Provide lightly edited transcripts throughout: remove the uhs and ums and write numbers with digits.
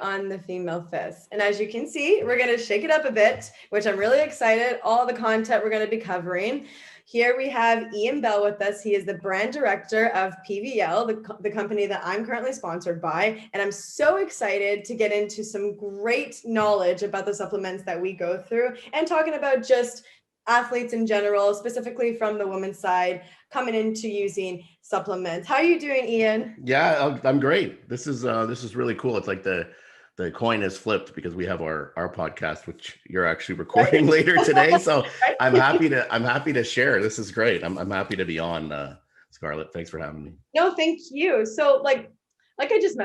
on the female fist. And as you can see, we're going to shake it up a bit, which I'm really excited. All the content we're going to be covering. Here we have Ian Bell with us. He is the brand director of PVL, the company that I'm currently sponsored by. And I'm so excited to get into some great knowledge about the supplements that we go through and talking about just athletes in general, specifically from the women's side, coming into using supplements. How are you doing, Ian? Yeah, I'm great. This is really cool. It's like the coin is flipped because we have our podcast, which you're actually recording later today. So I'm happy to share. This is great. I'm happy to be on, Scarlett. Thanks for having me. No, thank you. So like I just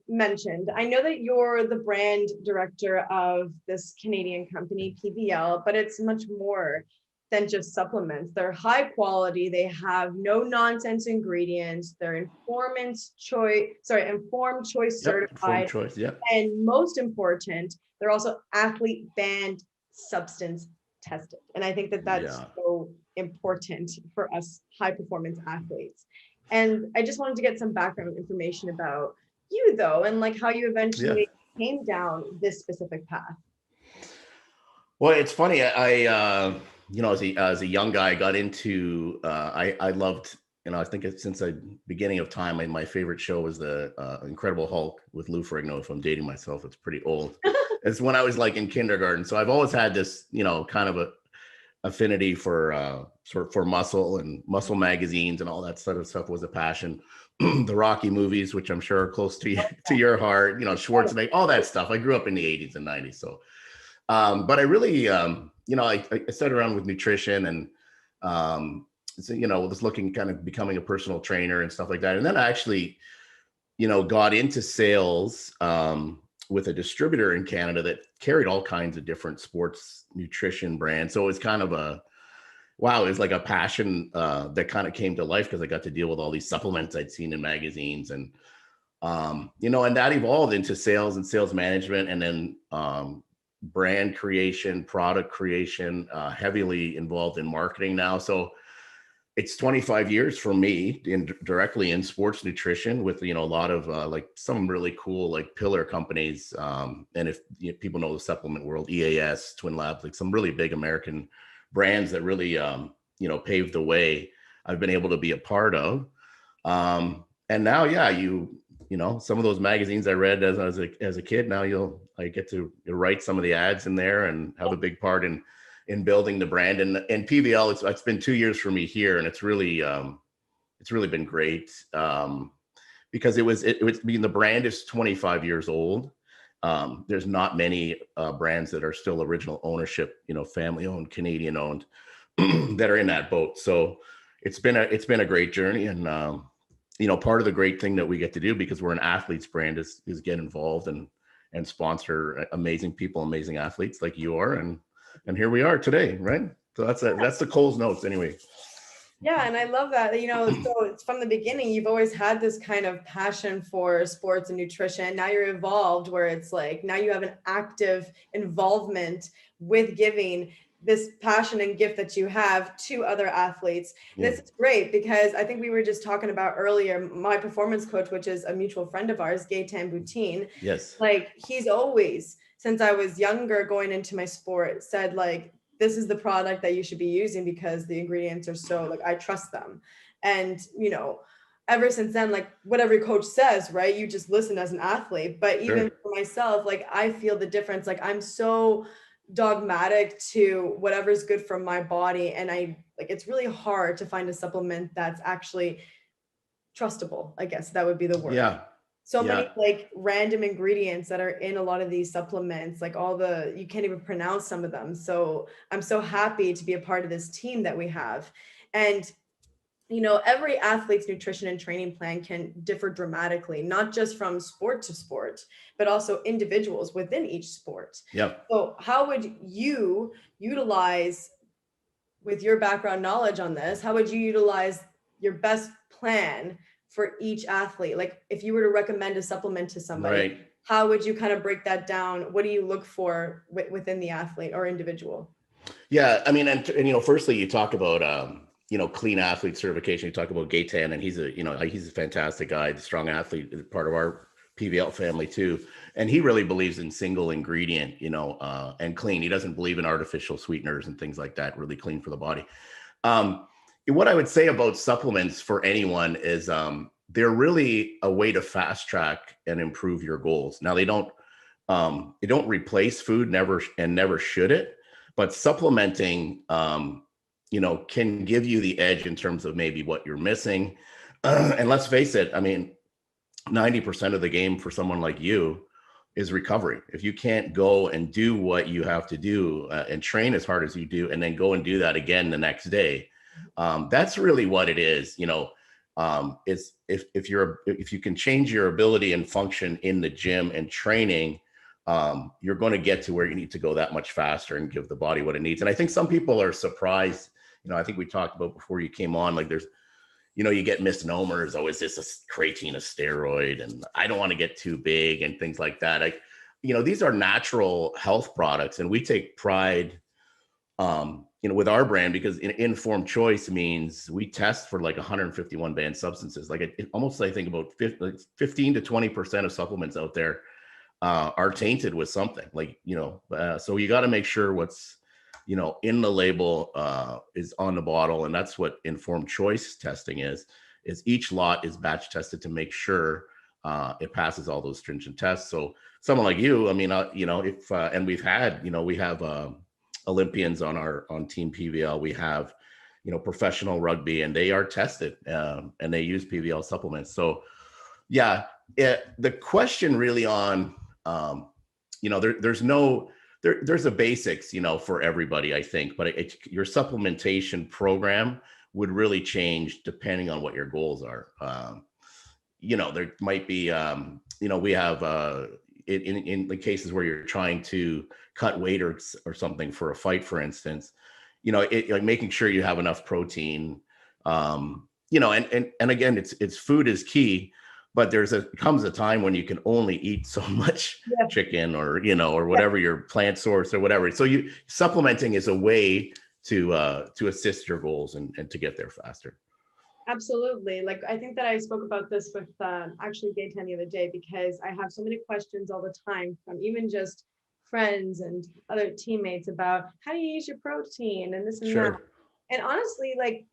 mentioned, I know that you're the brand director of this Canadian company, PVL, but it's much more than just supplements. They're high quality. They have no nonsense ingredients. They're informed choice certified. Informed choice. Yep. And most important, they're also athlete banned, substance tested. And I think that that's so important for us high performance athletes. And I just wanted to get some background information about you though, and like how you eventually came down this specific path. Well, it's funny. I as a young guy, I got into, I loved, I think since the beginning of time, my favorite show was the Incredible Hulk with Lou Ferrigno. If I'm dating myself, it's pretty old. It's when I was like in kindergarten. So I've always had this, kind of a affinity for for muscle and muscle magazines and all that sort of stuff was a passion. The Rocky movies, which I'm sure are close to your heart, Schwarzenegger, all that stuff. I grew up in the 80s and 90s. So, but I really, I started around with nutrition and, was looking kind of becoming a personal trainer and stuff like that. And then I actually, got into sales with a distributor in Canada that carried all kinds of different sports nutrition brands. So it was kind of it was like a passion that kind of came to life because I got to deal with all these supplements I'd seen in magazines and, and that evolved into sales and sales management and then brand creation, product creation, heavily involved in marketing now. So it's 25 years for me directly in sports nutrition with, a lot of like some really cool like pillar companies. And if people know the supplement world, EAS, Twin Labs, like some really big American brands that really, paved the way I've been able to be a part of. And now, some of those magazines I read as a kid, now I get to write some of the ads in there and have a big part in building the brand and PVL. It's been 2 years for me here, and it's really been great because the brand is 25 years old. There's not many brands that are still original ownership, family owned, Canadian owned that are in that boat. So it's been a great journey and part of the great thing that we get to do because we're an athletes brand is get involved and sponsor amazing people, amazing athletes like you are. And here we are today, right? So that's the Cole's notes anyway. Yeah. And I love that, so it's from the beginning, you've always had this kind of passion for sports and nutrition. Now you're evolved where it's like, now you have an active involvement with giving this passion and gift that you have to other athletes. And this is great because I think we were just talking about earlier, my performance coach, which is a mutual friend of ours, Gaetan Boutine. Yes. Like he's always, since I was younger going into my sport, said like, this is the product that you should be using because the ingredients are so like, I trust them. And, ever since then, like whatever your coach says, right, you just listen as an athlete. But even for myself, like I feel the difference. Like I'm so dogmatic to whatever's good for my body. And it's really hard to find a supplement that's actually trustable. I guess that would be the word. Yeah. So many like random ingredients that are in a lot of these supplements, like you can't even pronounce some of them. So I'm so happy to be a part of this team that we have. And, every athlete's nutrition and training plan can differ dramatically, not just from sport to sport, but also individuals within each sport. Yep. So how would you utilize, with your background knowledge on this, how would you utilize your best plan for each athlete? Like if you were to recommend a supplement to somebody, how would you kind of break that down? What do you look for within the athlete or individual? Yeah. I mean, and firstly, you talk about, clean athlete certification. You talk about Gaetan, and he's a fantastic guy, the strong athlete, part of our PVL family too. And he really believes in single ingredient, and clean. He doesn't believe in artificial sweeteners and things like that, really clean for the body. What I would say about supplements for anyone is they're really a way to fast track and improve your goals. Now they don't replace food, never should it, but supplementing, can give you the edge in terms of maybe what you're missing. And let's face it, I mean, 90% of the game for someone like you is recovery. If you can't go and do what you have to do and train as hard as you do, and then go and do that again the next day, that's really what it is. It's if you can change your ability and function in the gym and training, you're going to get to where you need to go that much faster and give the body what it needs. And I think some people are surprised. I think we talked about before you came on, like there's, you get misnomers. Oh, is this a creatine, a steroid? And I don't want to get too big and things like that. These are natural health products, and we take pride, with our brand, because informed choice means we test for like 151 banned substances. Like it almost, I think about 15 to 20% of supplements out there are tainted with something. So you got to make sure what's in the label is on the bottle. And that's what informed choice testing is each lot is batch tested to make sure it passes all those stringent tests. So someone like you, I mean, if and we have Olympians on Team PVL. We have professional rugby, and they are tested and they use PVL supplements. So yeah, the question really on there's a basics, for everybody, I think, but your supplementation program would really change depending on what your goals are. There might be, we have in the cases where you're trying to cut weight or something for a fight, for instance, like making sure you have enough protein, and again, it's food is key. But comes a time when you can only eat so much chicken or whatever your plant source or whatever. So supplementing is a way to assist your goals and to get there faster. Absolutely. Like, I think that I spoke about this with actually Gaetan the other day, because I have so many questions all the time from even just friends and other teammates about how do you use your protein and this and that. And honestly, like,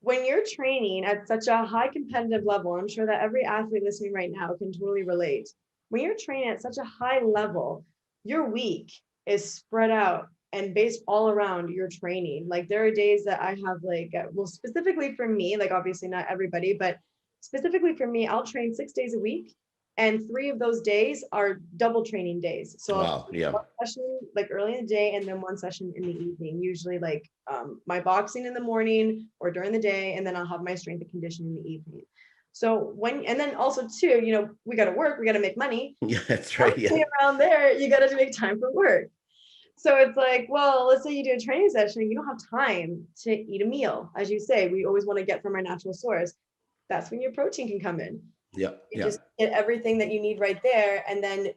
when you're training at such a high competitive level, I'm sure that every athlete listening right now can totally relate. When you're training at such a high level, your week is spread out and based all around your training. Like, there are days that I have specifically for me, like obviously not everybody, but specifically for me, I'll train 6 days a week. And 3 of those days are double training days. So wow, yeah. One session like early in the day, and then one session in the evening, usually like my boxing in the morning or during the day, and then I'll have my strength and conditioning in the evening. So and then also too, we got to work, we got to make money. Yeah, that's right. Yeah. Around there, you got to make time for work. So it's like, well, let's say you do a training session and you don't have time to eat a meal. As you say, we always want to get from our natural source. That's when your protein can come in. Yeah. You just get everything that you need right there. And then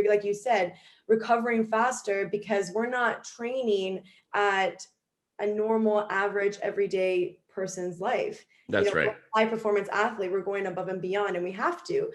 like you said, recovering faster, because we're not training at a normal, average, everyday person's life. That's right. High performance athlete, we're going above and beyond, and we have to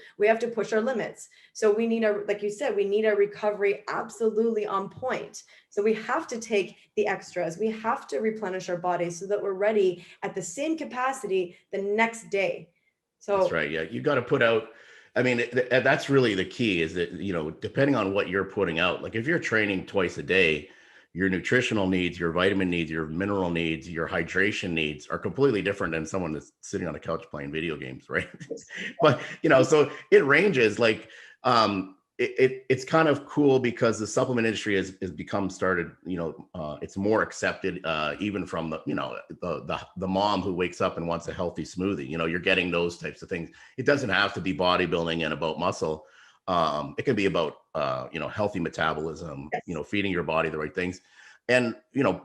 push our limits. So we need like you said, we need our recovery absolutely on point. So we have to take the extras. We have to replenish our body so that we're ready at the same capacity the next day. So that's right. Yeah. You got to put out, I mean, that's really the key, is that, depending on what you're putting out, like if you're training twice a day, your nutritional needs, your vitamin needs, your mineral needs, your hydration needs are completely different than someone that's sitting on a couch playing video games. Right. But, so it ranges. Like, it's kind of cool because the supplement industry has become started, it's more accepted, even from the mom who wakes up and wants a healthy smoothie. You're getting those types of things. It doesn't have to be bodybuilding and about muscle. It can be about healthy metabolism, yes. Feeding your body the right things. And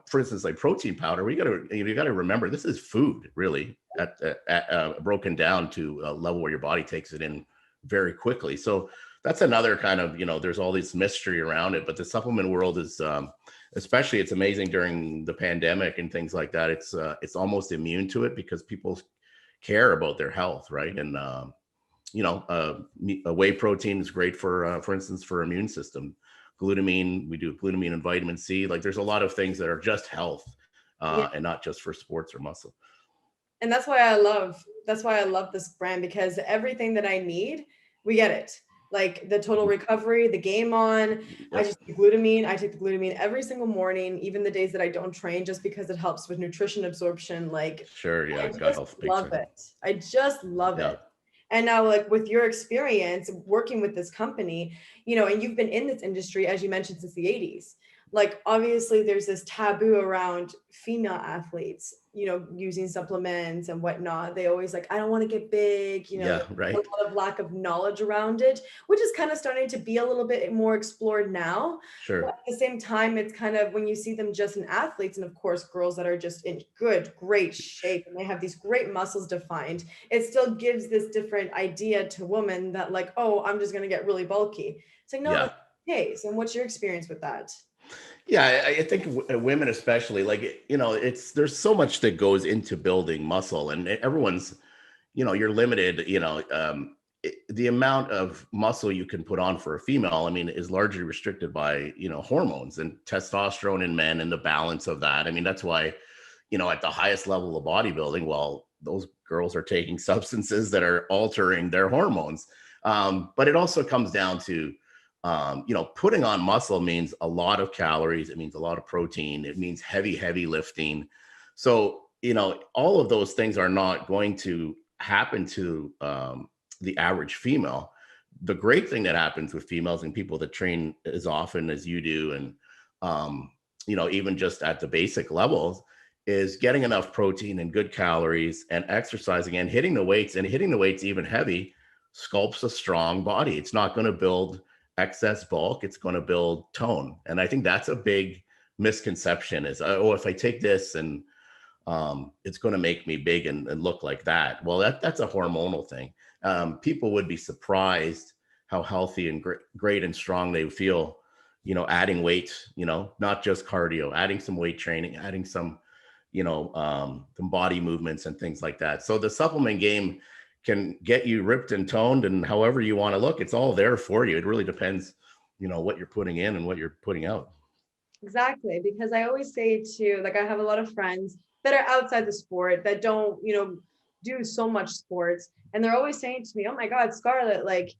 for instance, like protein powder, you got to remember, this is food really at broken down to a level where your body takes it in very quickly. So that's another kind of, there's all this mystery around it, but the supplement world is, especially, it's amazing during the pandemic and things like that. It's almost immune to it because people care about their health. Right. And a whey protein is great for instance, for immune system. Glutamine, we do glutamine and vitamin C. Like there's a lot of things that are just health, Yeah. and not just for sports or muscle. And that's why I love this brand, because everything that I need, we get it. Like the total recovery, the game on, I Yep. just glutamine. I take the glutamine every single morning, even the days that I don't train, just because it helps with nutrition absorption. Like Sure. I Yeah. Gut just health, big love time. it. I just love Yeah. it. And now, like with your experience working with this company, and you've been in this industry, as you mentioned, since the 80s. Like, obviously, there's this taboo around female athletes, using supplements and whatnot. They always like, I don't want to get big, Yeah. there's a Right. lot of lack of knowledge around it, which is kind of starting to be a little bit more explored now. But Sure. at the same time, it's kind of when you see them just in athletes, and of course, girls that are just in good, great shape and they have these great muscles defined, it still gives this different idea to women that, like, oh, I'm just going to get really bulky. It's like, no, Yeah. that's the case. And what's your experience with that? Yeah, I think women especially, like, there's so much that goes into building muscle, and everyone's, you're limited, the amount of muscle you can put on for a female, I mean, is largely restricted by, hormones and testosterone in men and the balance of that. I mean, that's why, at the highest level of bodybuilding, well, those girls are taking substances that are altering their hormones. But it also comes down to, putting on muscle means a lot of calories. It means a lot of protein. It means heavy lifting. So, all of those things are not going to happen to the average female. The great thing that happens with females and people that train as often as you do, and, even just at the basic levels, is getting enough protein and good calories and exercising and hitting the weights, and hitting the weights even heavy sculpts a strong body. It's not going to build excess bulk, it's going to build tone. And I think that's a big misconception is, oh, if I take this and it's going to make me big and look like that. Well, that's a hormonal thing. People would be surprised how healthy and great and strong they feel, adding weight, not just cardio, adding some weight training, adding some, some body movements and things like that. So the supplement game can get you ripped and toned and however you want to look. It's all there for you. It really depends, what you're putting in and what you're putting out. Exactly. Because I always say too, like I have a lot of friends that are outside the sport that don't, do so much sports. And they're always saying to me, oh my God, Scarlett, like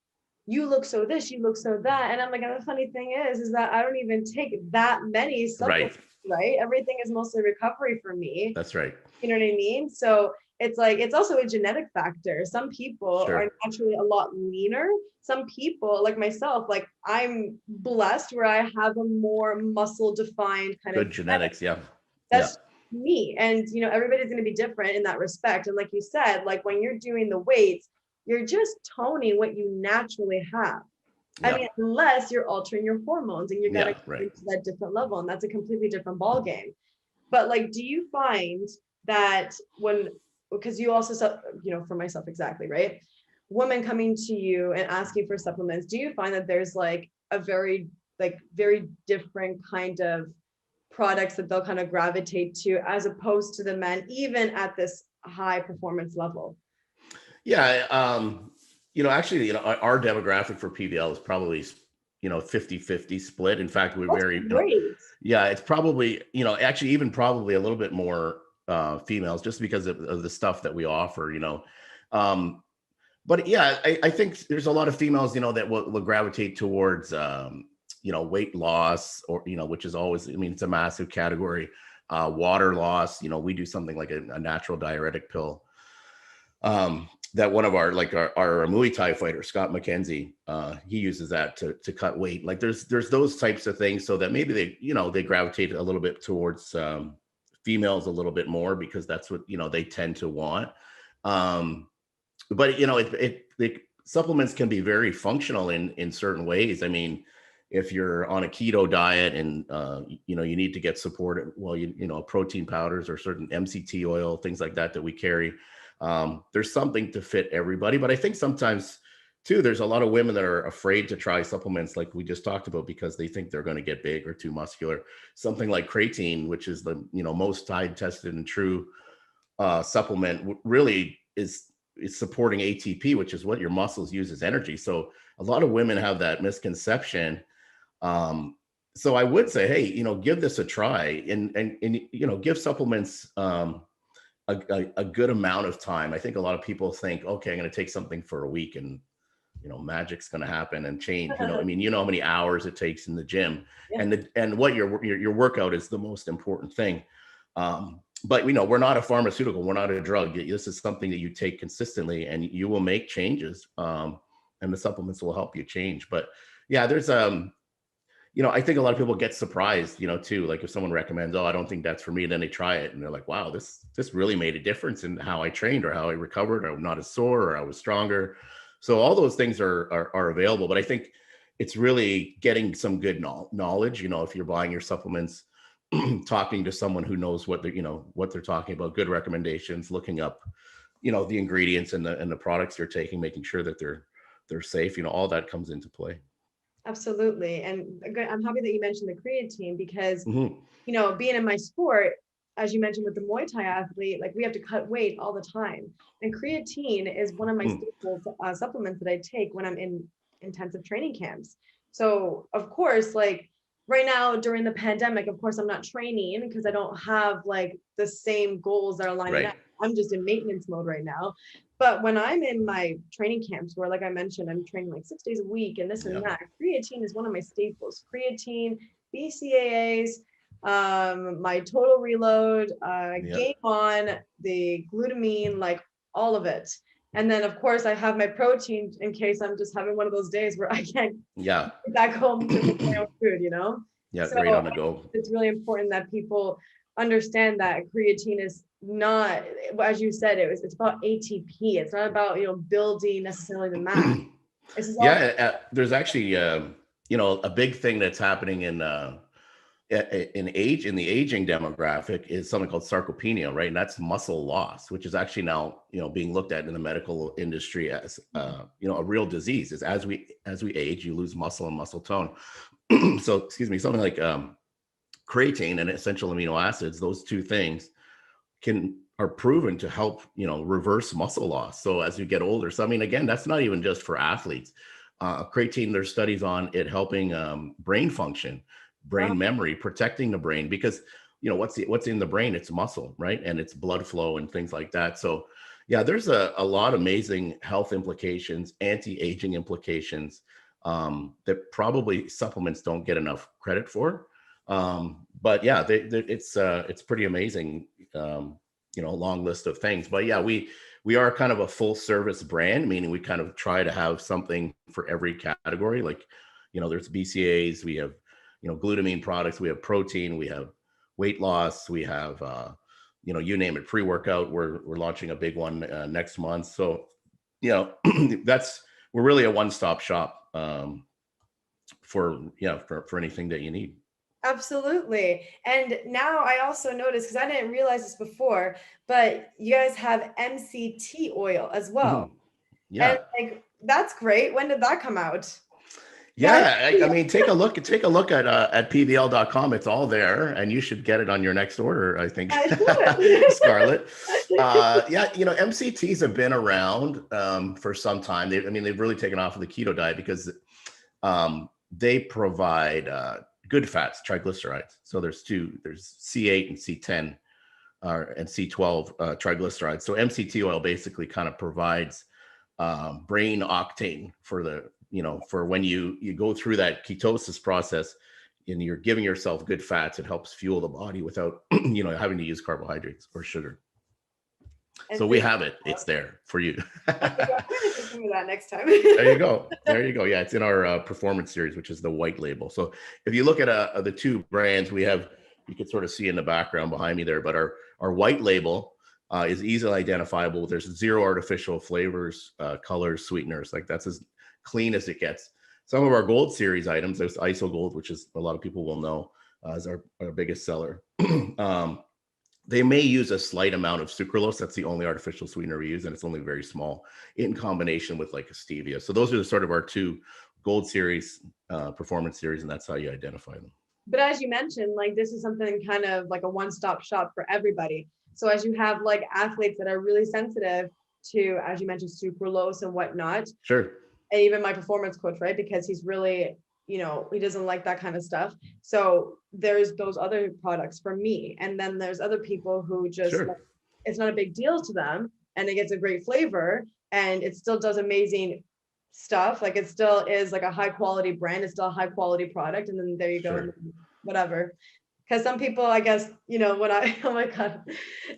you look so this, you look so that. And I'm like, and the funny thing is that I don't even take that many Right. supplements, right? Everything is mostly recovery for me. That's right. You know what I mean? So it's like, it's also a genetic factor. Some people are Sure. naturally a lot leaner. Some people, like myself, like I'm blessed where I have a more muscle defined kind of Good genetic. genetics. Yeah. Yeah. That's me. And, everybody's going to be different in that respect. And like you said, like when you're doing the weights, you're just toning what you naturally have. I Yeah. mean, unless you're altering your hormones and you're going Yeah. to go Right. into that different level. And that's a completely different ball game. But like, do you find that because you also, for myself, exactly, right? Women coming to you and asking for supplements, do you find that there's like a very different kind of products that they'll kind of gravitate to as opposed to the men, even at this high performance level? Yeah. Actually, our demographic for PVL is probably, 50-50 split. In fact, we're That's very, great. yeah, it's probably, actually even probably a little bit more females just because of the stuff that we offer, Um, but yeah, I think there's a lot of females, that will gravitate towards, weight loss or, which is always, I mean, it's a massive category. Water loss, we do something like a natural diuretic pill. That one of our Muay Thai fighter, Scott McKenzie, he uses that to cut weight. Like there's those types of things so that maybe they gravitate a little bit towards females a little bit more because that's what, they tend to want. But the supplements can be very functional in certain ways. I mean, if you're on a keto diet and you need to get support, well, protein powders or certain MCT oil, things like that we carry. There's something to fit everybody, but I think sometimes too, there's a lot of women that are afraid to try supplements like we just talked about because they think they're going to get big or too muscular. Something like creatine, which is the most tried, tested, and true supplement, really is it's supporting ATP, which is what your muscles use as energy. So a lot of women have that misconception. So I would say, hey, give this a try, and give supplements a good amount of time. I think a lot of people think, okay, I'm going to take something for a week and magic's going to happen and change. I mean, how many hours it takes in the gym, Yeah. and what your workout is the most important thing. But we're not a pharmaceutical, we're not a drug. This is something that you take consistently, and you will make changes. And the supplements will help you change. But yeah, there's I think a lot of people get surprised, too. Like if someone recommends, oh, I don't think that's for me, then they try it and they're like, wow, this really made a difference in how I trained or how I recovered, or I'm not as sore, or I was stronger. So all those things are available. But I think it's really getting some good knowledge. If you're buying your supplements, talking to someone who knows what they're talking about, good recommendations, looking up, the ingredients and the products you're taking, making sure that they're safe. All that comes into play. Absolutely. And I'm happy that you mentioned the creatine because, Mm-hmm. Being in my sport, as you mentioned with the Muay Thai athlete, like we have to cut weight all the time. And creatine is one of my staple supplements that I take when I'm in intensive training camps. So of course, like right now during the pandemic, of course, I'm not training because I don't have like the same goals that are lining up. I'm just in maintenance mode right now. But when I'm in my training camps where, like I mentioned, I'm training like 6 days a week and this and that, creatine is one of my staples. Creatine, BCAAs, my total reload, game on, the glutamine, like all of it. And then of course I have my protein in case I'm just having one of those days where I can't get back home to make my own food, Yeah, so right on the go. it's really important that people understand that creatine is not, as you said, it's about ATP. It's not about building necessarily the mass. There's actually a big thing that's happening in the aging demographic is something called sarcopenia, right? And that's muscle loss, which is actually now being looked at in the medical industry as a real disease. Is as we age, you lose muscle and muscle tone. So excuse me, something like creatine and essential amino acids, those two things are proven to help reverse muscle loss. So as you get older, so I mean, again, that's not even just for athletes. Creatine, there's studies on it helping brain function, brain memory, protecting the brain, because what's in the brain, it's muscle, right? And it's blood flow and things like that. So yeah, there's a lot of amazing health implications, anti-aging implications that probably supplements don't get enough credit for. But yeah, it's pretty amazing, long list of things. But yeah, we are kind of a full service brand, meaning we kind of try to have something for every category. Like, there's BCAAs, we have, glutamine products, we have protein, we have weight loss, we have, you name it, pre-workout. We're launching a big one next month. So, we're really a one-stop shop for anything that you need. Absolutely. And now I also noticed, because I didn't realize this before, but you guys have MCT oil as well. Mm-hmm. Yeah. And like, that's great. When did that come out? Yeah, I mean, take a look at PVL.com. It's all there, and you should get it on your next order, I think. Scarlett. MCTs have been around for some time. They've really taken off of the keto diet because they provide good fats, triglycerides. So there's C8 and C10 and C12 triglycerides. So MCT oil basically kind of provides brain octane for when you go through that ketosis process and you're giving yourself good fats. It helps fuel the body without having to use carbohydrates or sugar. So we have it. It's there for you. That next time. There you go. Yeah, it's in our performance series, which is the white label. So if you look at the two brands we have, you can sort of see in the background behind me there, but our white label is easily identifiable. There's zero artificial flavors, colors, sweeteners. Like, that's as clean as it gets. Some of our gold series items, there's ISO Gold, which is a lot of people will know is our biggest seller. They may use a slight amount of sucralose. That's the only artificial sweetener we use, and it's only very small in combination with like a stevia. So those are sort of our two gold series, performance series, and that's how you identify them. But as you mentioned, like, this is something kind of like a one-stop shop for everybody. So as you have like athletes that are really sensitive, to, as you mentioned, sucralose and whatnot. Sure. And even my performance coach, right? Because he's really, he doesn't like that kind of stuff. So there's those other products for me. And then there's other people who just, Sure. it's not a big deal to them and it gets a great flavor and it still does amazing stuff. Like it still is like a high quality brand. It's still a high quality product. And then there you go, Sure. whatever. Because some people, I guess, when oh my God,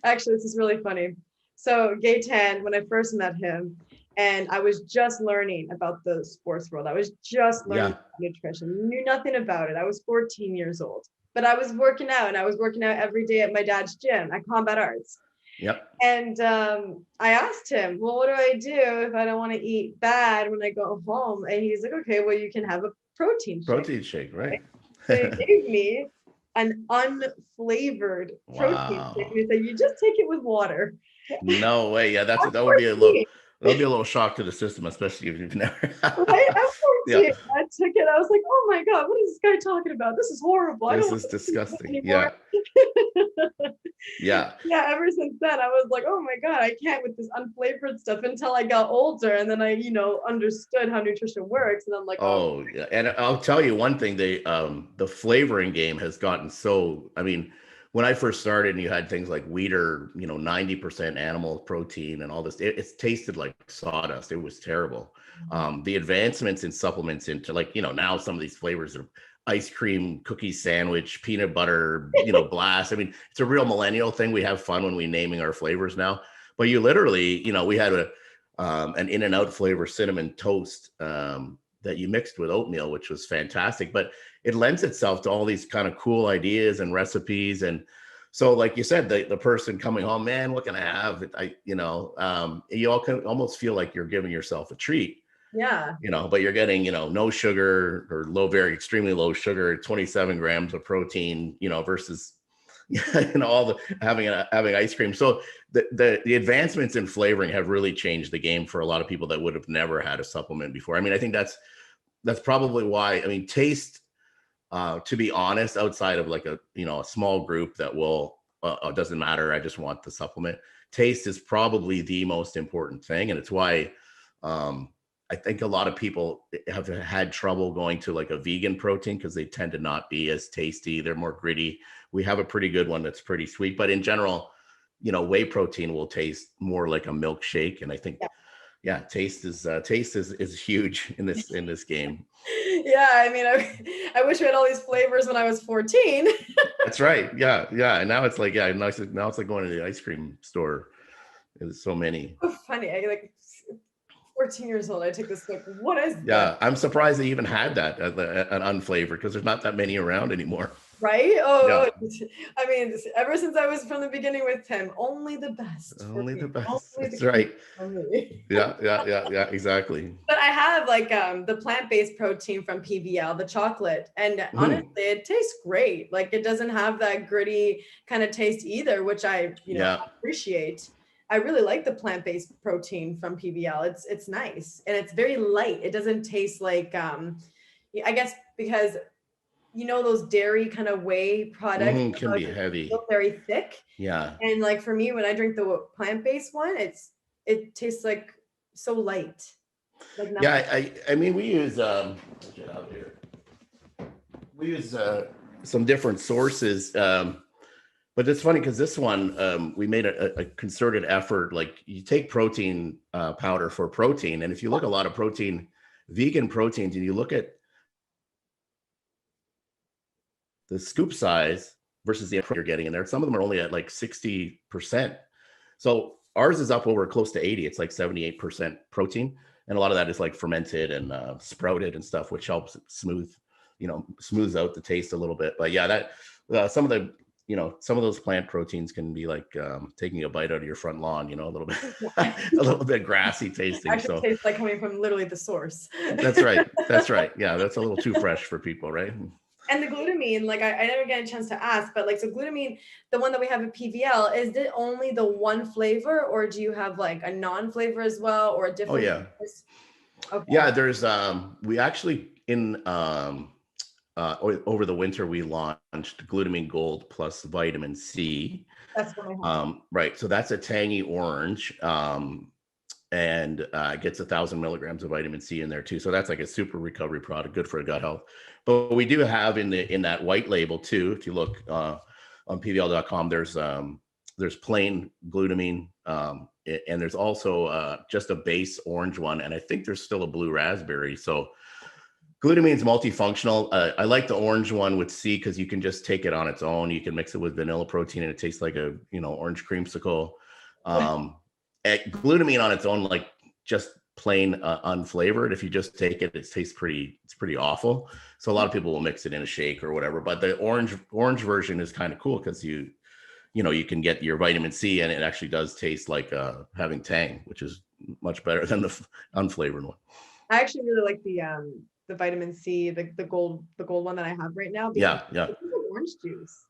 actually, this is really funny. So Gaetan, when I first met him, and I was just learning about the sports world. I was just learning about nutrition, knew nothing about it. I was 14 years old, but I was working out and I was working out every day at my dad's gym at Combat Arts. Yep. And I asked him, well, what do I do if I don't want to eat bad when I go home? And he's like, okay, well, you can have a protein shake, right? So he gave me an unflavored protein shake. And he said, you just take it with water. No way. Yeah, that would be a little shock to the system, especially if you've never. Right? Yeah. I took it. I was like, oh my God, what is this guy talking about? This is horrible. This is disgusting. Yeah. Yeah. Yeah. Ever since then, I was like, oh my God, I can't with this unflavored stuff until I got older. And then I, understood how nutrition works. And I'm like, oh yeah. And I'll tell you one thing, the flavoring game has gotten so, I mean, when I first started and you had things like wheat or, 90% animal protein and all this, it tasted like sawdust. It was terrible. The advancements in supplements into now some of these flavors are ice cream, cookie sandwich, peanut butter, blast. I mean, it's a real millennial thing. We have fun when we naming our flavors now, but you literally, we had an In-N-Out flavor cinnamon toast that you mixed with oatmeal, which was fantastic, but it lends itself to all these kind of cool ideas and recipes. And so, like you said, the person coming home, man, what can I have? You all can almost feel like you're giving yourself a treat. Yeah. But you're getting, no sugar or very extremely low sugar, 27 grams of protein, versus, all the having ice cream. So the advancements in flavoring have really changed the game for a lot of people that would have never had a supplement before. I mean, I think that's probably why, taste, to be honest, outside of like a small group that will, doesn't matter, I just want the supplement. Taste is probably the most important thing. And it's why, I think a lot of people have had trouble going to like a vegan protein because they tend to not be as tasty. They're more gritty. We have a pretty good one that's pretty sweet, but in general, whey protein will taste more like a milkshake. And I think, taste is huge in this game. Yeah, I mean, I wish we had all these flavors when I was 14. That's right. Yeah. And now it's like, now it's like going to the ice cream store. There's so many. So funny. I 14 years old. I took this what is that? Yeah, I'm surprised they even had that an unflavored because there's not that many around anymore. Right? Oh, yeah. I mean, ever since I was from the beginning with him, only the best. Only the best. That's right. Yeah, exactly. But I have the plant-based protein from PVL, the chocolate, and honestly, it tastes great. Like it doesn't have that gritty kind of taste either, which I appreciate. I really like the plant-based protein from PVL. It's nice and it's very light. It doesn't taste like I guess because those dairy kind of whey products can be heavy, very thick. Yeah. And for me, when I drink the plant-based one, it tastes like so light. I mean, we use some different sources. But it's funny because this one, we made a concerted effort. Like you take protein powder for protein. And if you look at a lot of vegan proteins, and you look at the scoop size versus the you're getting in there, some of them are only at like 60%. So ours is up over close to 80. It's like 78% protein. And a lot of that is like fermented and sprouted and stuff, which helps smooths out the taste a little bit. But yeah, that some of those plant proteins can be like taking a bite out of your front lawn, a little bit grassy tasting. Actually, tastes like coming from literally the source. That's right. Yeah, that's a little too fresh for people, right? And the glutamine, I never get a chance to ask, but so glutamine, the one that we have at PVL, is it only the one flavor, or do you have a non-flavor as well, or a different? Oh yeah. Okay. Yeah, there's we actually over the winter we launched Glutamine Gold plus vitamin C. That's what I have. Right. So that's a tangy orange. and gets 1,000 milligrams of vitamin C in there too. So that's like a super recovery product, good for gut health. But we do have in that white label too. If you look on PVL.com, there's plain glutamine, and there's also just a base orange one, and I think there's still a blue raspberry. So glutamine is multifunctional. I like the orange one with C because you can just take it on its own. You can mix it with vanilla protein, and it tastes like a orange creamsicle. Glutamine on its own, like just plain unflavored. If you just take it, it tastes it's pretty awful. So a lot of people will mix it in a shake or whatever. But the orange version is kind of cool because you can get your vitamin C, and it actually does taste like having tang, which is much better than the unflavored one. I actually really like the vitamin C, the gold one that I have right now. Yeah. It's like orange juice.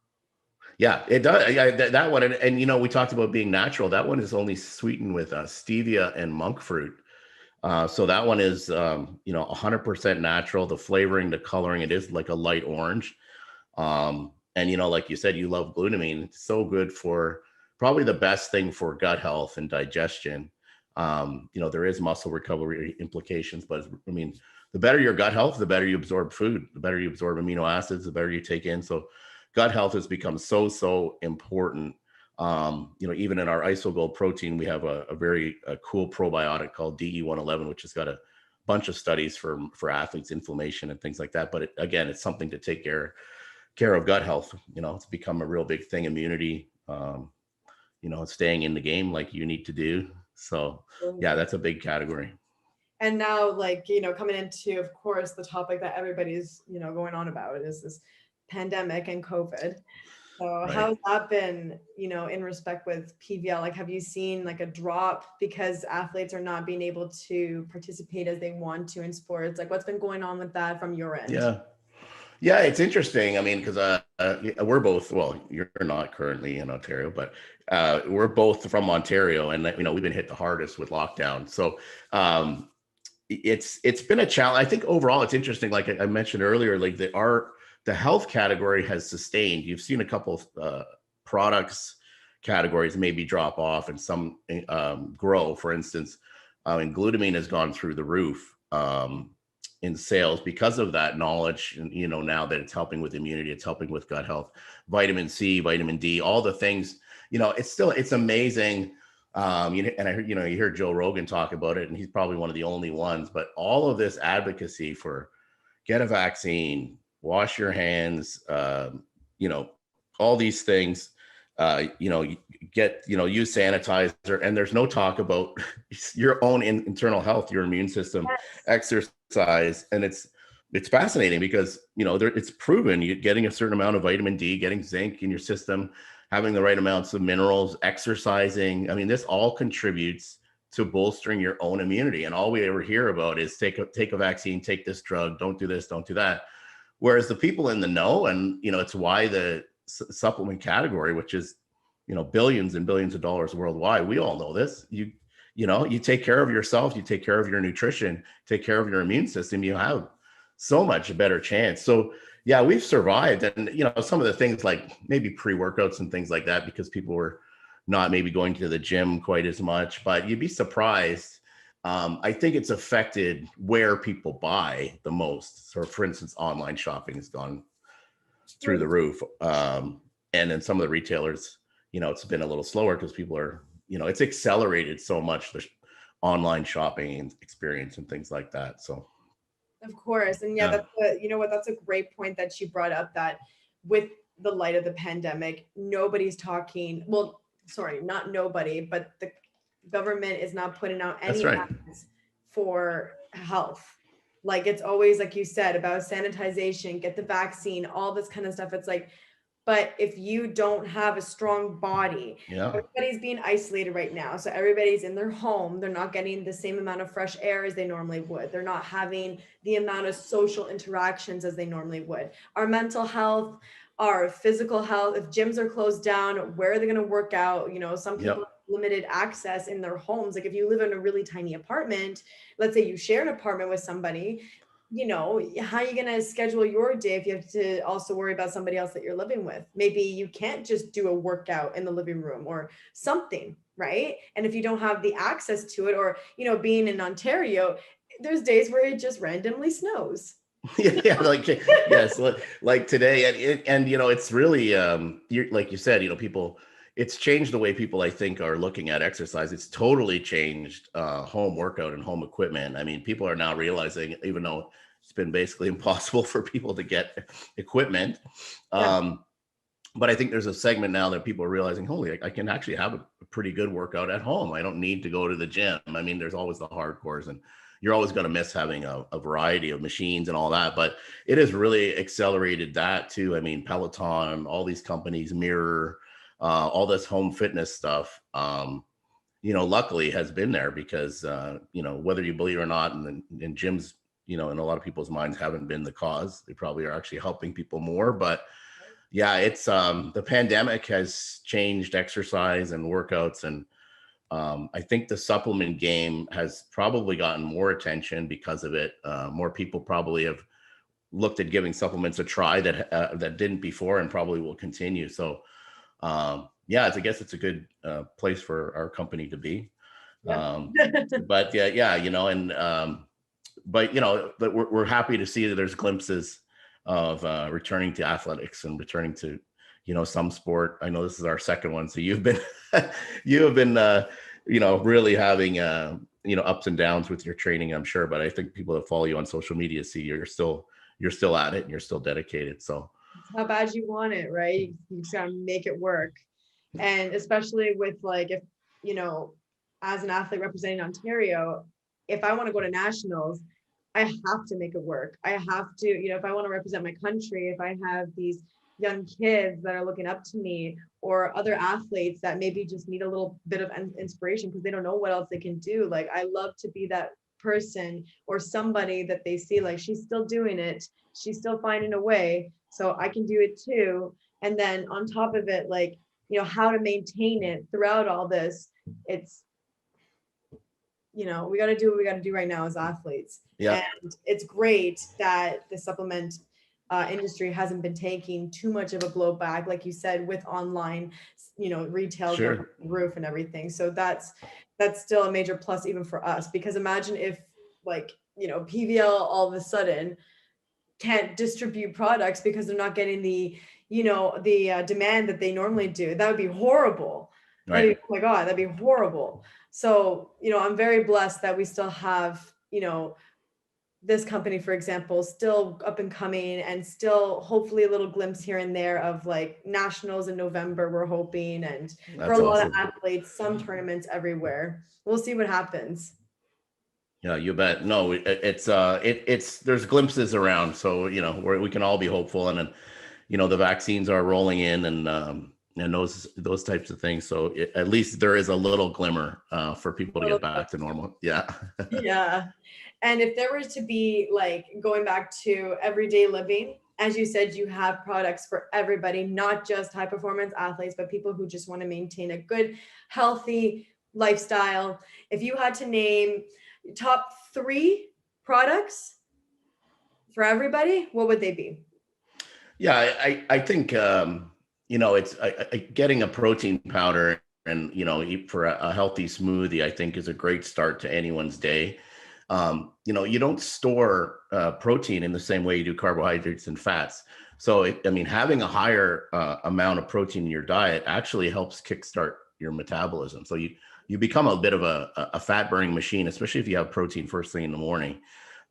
Yeah, it does. Yeah, that one, and we talked about being natural. That one is only sweetened with stevia and monk fruit. So that one is 100% natural. The flavoring, the coloring, it is like a light orange. And like you said, you love glutamine. It's so good for probably the best thing for gut health and digestion. There is muscle recovery implications, but I mean, the better your gut health, the better you absorb food, the better you absorb amino acids, the better you take in. So gut health has become so important. Even in our IsoGold protein, we have a very cool probiotic called DE111, which has got a bunch of studies for athletes, inflammation and things like that. But it's something to take care of gut health. It's become a real big thing. Immunity, staying in the game like you need to do. So yeah, that's a big category. And now, coming into, of course, the topic that everybody's, going on about is this pandemic and COVID. So right. How's that been, in respect with PVL? Like, have you seen like a drop because athletes are not being able to participate as they want to in sports? Like, what's been going on with that from your end? Yeah, it's interesting. I mean, because we're both, well, you're not currently in Ontario, but we're both from Ontario, and we've been hit the hardest with lockdown. So it's been a challenge. I think overall it's interesting. Like I mentioned earlier, like the health category has sustained. You've seen a couple of products categories maybe drop off and some grow. For instance, and glutamine has gone through the roof in sales because of that knowledge. And now that it's helping with immunity, it's helping with gut health. Vitamin C, vitamin D, all the things. It's amazing. And I heard, you hear Joe Rogan talk about it, and he's probably one of the only ones. But all of this advocacy for get a vaccine, wash your hands, all these things, use sanitizer, and there's no talk about your own internal health, your immune system, exercise. And it's fascinating because, it's proven you're getting a certain amount of vitamin D, getting zinc in your system, having the right amounts of minerals, exercising. I mean, this all contributes to bolstering your own immunity. And all we ever hear about is take a vaccine, take this drug, don't do this, don't do that. Whereas the people in the know, and, it's why the supplement category, which is, billions and billions of dollars worldwide, we all know this. You take care of yourself, you take care of your nutrition, take care of your immune system, you have so much better chance. So yeah, we've survived. And, some of the things like maybe pre-workouts and things like that, because people were not maybe going to the gym quite as much, but you'd be surprised. I think it's affected where people buy the most. So for instance, online shopping has gone through the roof. And then some of the retailers, it's been a little slower because people are, it's accelerated so much, the online shopping experience and things like that. So. Of course. And that's that's a great point that you brought up, that with the light of the pandemic, nobody's talking, well, sorry, not nobody, but the government is not putting out any ads for health. Like, it's always, like you said, about sanitization, get the vaccine, all this kind of stuff. It's like, but if you don't have a strong body, everybody's being isolated right now. So everybody's in their home. They're not getting the same amount of fresh air as they normally would. They're not having the amount of social interactions as they normally would. Our mental health, our physical health, if gyms are closed down, where are they going to work out? Some people have limited access in their homes. Like, if you live in a really tiny apartment, let's say you share an apartment with somebody, you know, how are you going to schedule your day if you have to also worry about somebody else that you're living with? Maybe you can't just do a workout in the living room or something, right? And if you don't have the access to it, or, you know, being in Ontario, there's days where it just randomly snows. Yeah, like yes, like today, and you know, it's really you're like you said, you know, people, it's changed the way people, I think, are looking at exercise. It's totally changed home workout and home equipment. I mean, people are now realizing, even though it's been basically impossible for people to get equipment, Yeah. but I think there's a segment now that people are realizing, holy, I can actually have a pretty good workout at home. I don't need to go to the gym. I mean, there's always the hardcores, and you're always going to miss having a variety of machines and all that. But it has really accelerated that too. I mean, Peloton, all these companies, Mirror, all this home fitness stuff, you know, luckily has been there because, you know, whether you believe it or not, and gyms, you know, in a lot of people's minds haven't been the cause. They probably are actually helping people more, but yeah, it's the pandemic has changed exercise and workouts, and I think the supplement game has probably gotten more attention because of it. More people probably have looked at giving supplements a try that didn't before, and probably will continue. So yeah, I guess it's a good place for our company to be. Yeah. But yeah, you know, and but you know, but we're happy to see that there's glimpses of returning to athletics and returning to, you know, some sport. I know this is our second one, so you've been you have been you know, really having you know, ups and downs with your training, I'm sure. But I think people that follow you on social media see you're still at it and you're still dedicated. So How bad you want it, right? You just gotta make it work. And especially with like, if, you know, as an athlete representing Ontario, if I want to go to nationals, I have to make it work. I have to, you know, if I want to represent my country, if I have these young kids that are looking up to me, or other athletes that maybe just need a little bit of inspiration because they don't know what else they can do. Like, I love to be that person or somebody that they see, like, she's still doing it. She's still finding a way. So I can do it too. And then on top of it, like, you know, how to maintain it throughout all this. It's, you know, we got to do what we got to do right now as athletes. yeah, And it's great that the supplement industry hasn't been taking too much of a blowback, like you said, with online, you know, retail going sure. through the roof and everything. So that's still a major plus even for us, because imagine if, like, you know, PVL all of a sudden can't distribute products because they're not getting the, you know, the demand that they normally do. That would be horrible. That'd Right. be, oh my God, that'd be horrible. So, you know, I'm very blessed that we still have, you know, this company, for example, still up and coming, and still hopefully a little glimpse here and there of like nationals in November, we're hoping, and for a That's lot of awesome. athletes, some tournaments everywhere. We'll see what happens. Yeah, you bet. No, it's there's glimpses around, so you know, we can all be hopeful, and then, you know, the vaccines are rolling in, and those types of things. So at least there is a little glimmer for people to get back to normal. Yeah. Yeah. And if there was to be, like, going back to everyday living, as you said, you have products for everybody, not just high performance athletes, but people who just want to maintain a good, healthy lifestyle. If you had to name top 3 products for everybody, what would they be? Yeah, I think you know, it's getting a protein powder, and you know, eat for a healthy smoothie, I think is a great start to anyone's day. You know, you don't store protein in the same way you do carbohydrates and fats. So I mean, having a higher amount of protein in your diet actually helps kickstart your metabolism. So you become a bit of a fat burning machine, especially if you have protein first thing in the morning.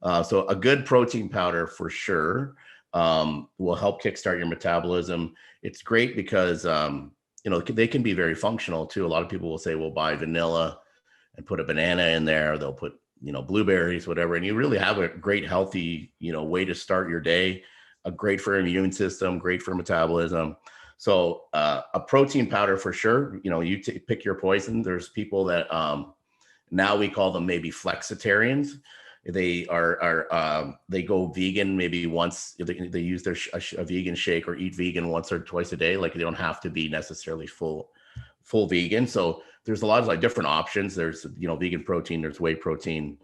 So a good protein powder for sure will help kickstart your metabolism. It's great because you know, they can be very functional too. A lot of people will say, "Well, buy vanilla and put a banana in there." They'll put, you know, blueberries, whatever, and you really have a great, healthy, you know, way to start your day. A great for immune system, great for metabolism. So a protein powder for sure. You know, pick your poison. There's people that now we call them maybe flexitarians. They they go vegan maybe once. They use a vegan shake or eat vegan once or twice a day. Like, they don't have to be necessarily full vegan. So there's a lot of like different options. There's, you know, vegan protein, there's whey protein.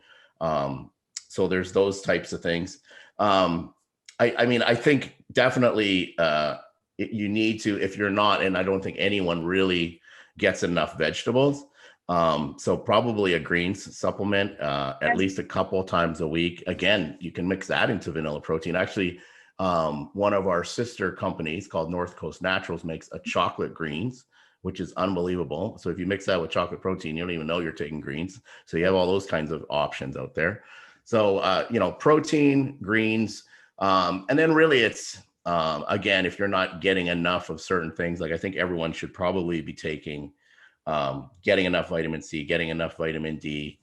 So there's those types of things. I mean, I think definitely you need to, if you're not, and I don't think anyone really gets enough vegetables. So probably a greens supplement at least a couple times a week. Again, you can mix that into vanilla protein. Actually, one of our sister companies called North Coast Naturals makes a chocolate greens, which is unbelievable. So if you mix that with chocolate protein, you don't even know you're taking greens. So you have all those kinds of options out there. So, you know, protein, greens, and then really it's, again, if you're not getting enough of certain things, like I think everyone should probably be taking, getting enough vitamin C, getting enough vitamin D.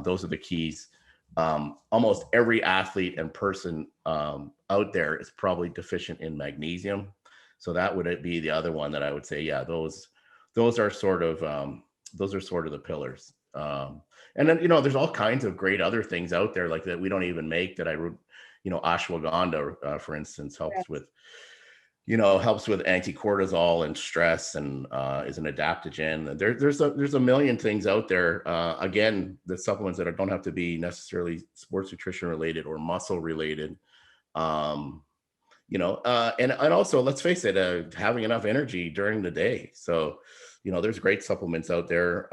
Those are the keys. Almost every athlete and person out there is probably deficient in magnesium. So that would be the other one that I would say, yeah, those are sort of the pillars. And then, you know, there's all kinds of great other things out there like that we don't even make that you know, ashwagandha, for instance, helps with anti-cortisol and stress, and is an adaptogen. There's a million things out there. Again, the supplements that don't have to be necessarily sports nutrition related or muscle related. You know, and also, let's face it, having enough energy during the day. So, you know, there's great supplements out there.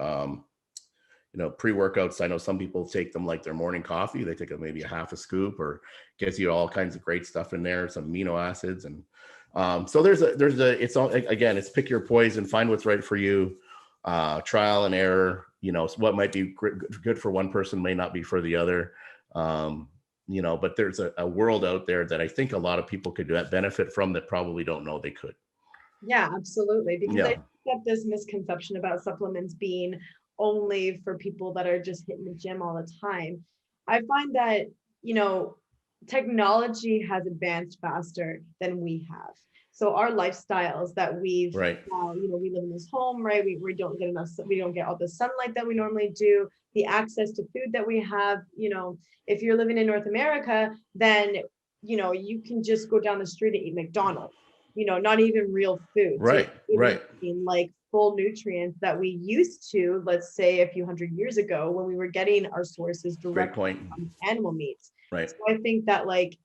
You know, pre-workouts, I know some people take them like their morning coffee. They take maybe a half a scoop, or gives you all kinds of great stuff in there, some amino acids. And so it's all, again, it's pick your poison, find what's right for you, trial and error. You know, what might be good for one person may not be for the other. You know, but there's a world out there that I think a lot of people could benefit from that probably don't know they could. Yeah, absolutely. Because Yeah. I get this misconception about supplements being only for people that are just hitting the gym all the time. I find that, you know, technology has advanced faster than we have. So our lifestyles that we've, Right. you know, we live in this home, right? We don't get enough, we don't get all the sunlight that we normally do, the access to food that we have. You know, if you're living in North America, then, you know, you can just go down the street and eat McDonald's, you know, not even real food. Right. So Right. like full nutrients that we used to, let's say a few hundred years ago, when we were getting our sources directly from animal meats. Right. So I think that, like,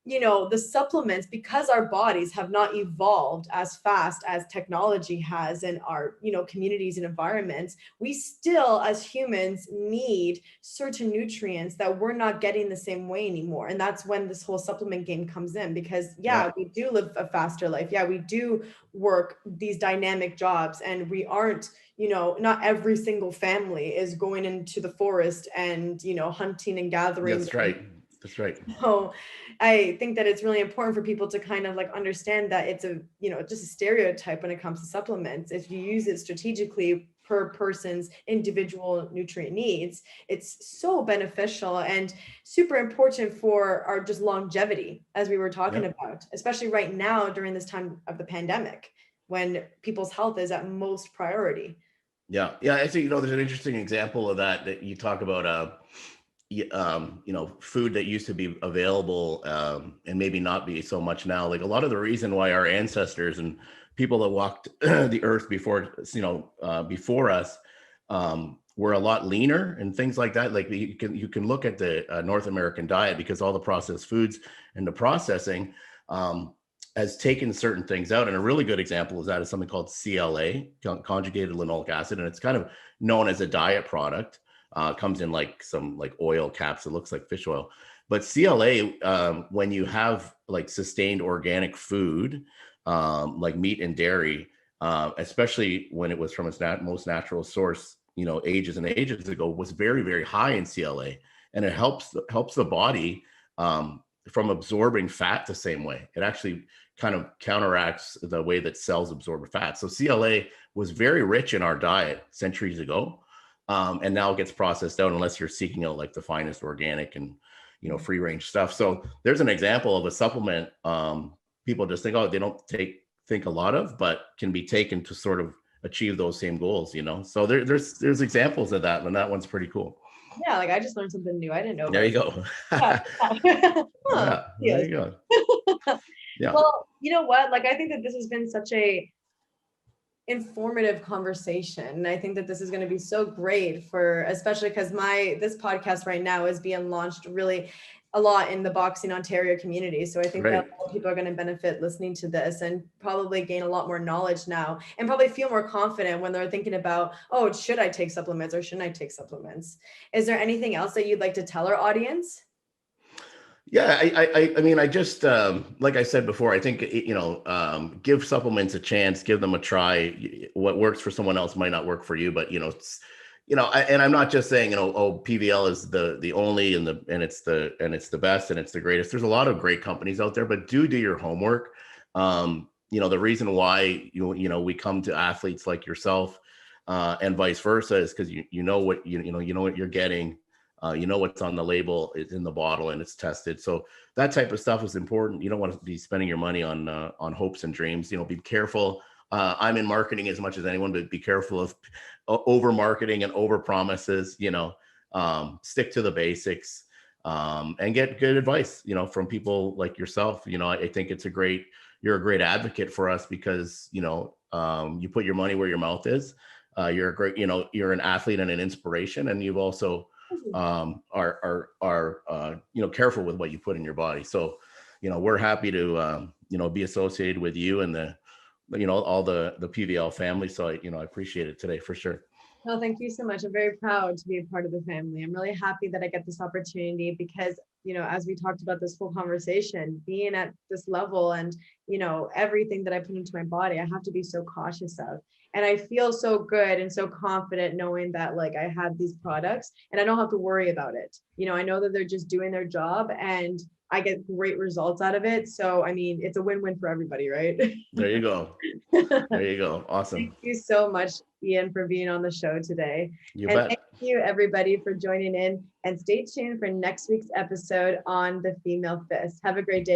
you know, the supplements, because our bodies have not evolved as fast as technology has in our, you know, communities and environments, we still as humans need certain nutrients that we're not getting the same way anymore. And that's when this whole supplement game comes in, because we do live a faster life. Yeah, we do work these dynamic jobs, and we aren't, you know, not every single family is going into the forest and, you know, hunting and gathering. That's right. That's right. So I think that it's really important for people to kind of like understand that it's a, you know, just a stereotype when it comes to supplements. If you use it strategically per person's individual nutrient needs, it's so beneficial and super important for our just longevity, as we were talking about, especially right now during this time of the pandemic, when people's health is at most priority. Yeah. I think, you know, there's an interesting example of that you talk about, you know, food that used to be available and maybe not be so much now. Like a lot of the reason why our ancestors and people that walked the earth before, you know, before us were a lot leaner and things like that. Like you can look at the North American diet, because all the processed foods and the processing has taken certain things out. And a really good example of that is something called CLA, conjugated linoleic acid, and it's kind of known as a diet product. Comes in like some like oil caps. It looks like fish oil. But CLA, when you have like sustained organic food, like meat and dairy, especially when it was from its most natural source, you know, ages and ages ago, was very, very high in CLA. And it helps the body from absorbing fat the same way. It actually kind of counteracts the way that cells absorb fat. So CLA was very rich in our diet centuries ago. And now it gets processed out unless you're seeking out like the finest organic and, you know, free range stuff. So there's an example of a supplement people just think, oh, they don't think a lot of, but can be taken to sort of achieve those same goals, you know? So there's examples of that, and that one's pretty cool. Yeah, like I just learned something new. I didn't know. There you go. Yeah. There you go. Yeah. Well, you know what? Like, I think that this has been such a informative conversation. And I think that this is going to be so great for, especially because this podcast right now is being launched really a lot in the boxing Ontario community. So I think that a lot of people are going to benefit listening to this and probably gain a lot more knowledge now and probably feel more confident when they're thinking about, oh, should I take supplements or shouldn't I take supplements? Is there anything else that you'd like to tell our audience? Yeah, I mean, I just, like I said before, I think, give supplements a chance, give them a try. What works for someone else might not work for you, but, and I'm not just saying, PVL is the only and it's the best and it's the greatest. There's a lot of great companies out there, but do your homework. The reason why, we come to athletes like yourself, and vice versa is because you know what you're getting. You know what's on the label, it's in the bottle, and it's tested. So that type of stuff is important. You don't want to be spending your money on hopes and dreams. Be careful. I'm in marketing as much as anyone, but be careful of over marketing and over promises. Stick to the basics, and get good advice. From people like yourself. I think you're a great advocate for us because you put your money where your mouth is. You're a great, you're an athlete and an inspiration, and you've also are careful with what you put in your body. So we're happy to be associated with you and all the PVL family. So I appreciate it today for sure. Well, thank you so much. I'm very proud to be a part of the family. I'm really happy that I get this opportunity because, as we talked about this whole conversation, being at this level and, everything that I put into my body, I have to be so cautious of. And I feel so good and so confident knowing that like I have these products and I don't have to worry about it. I know that they're just doing their job and I get great results out of it. So, I mean, it's a win-win for everybody, right? There you go. There you go. Awesome. Thank you so much, Ian, for being on the show today. You and bet. Thank you, everybody, for joining in. And stay tuned for next week's episode on the Female Fist. Have a great day.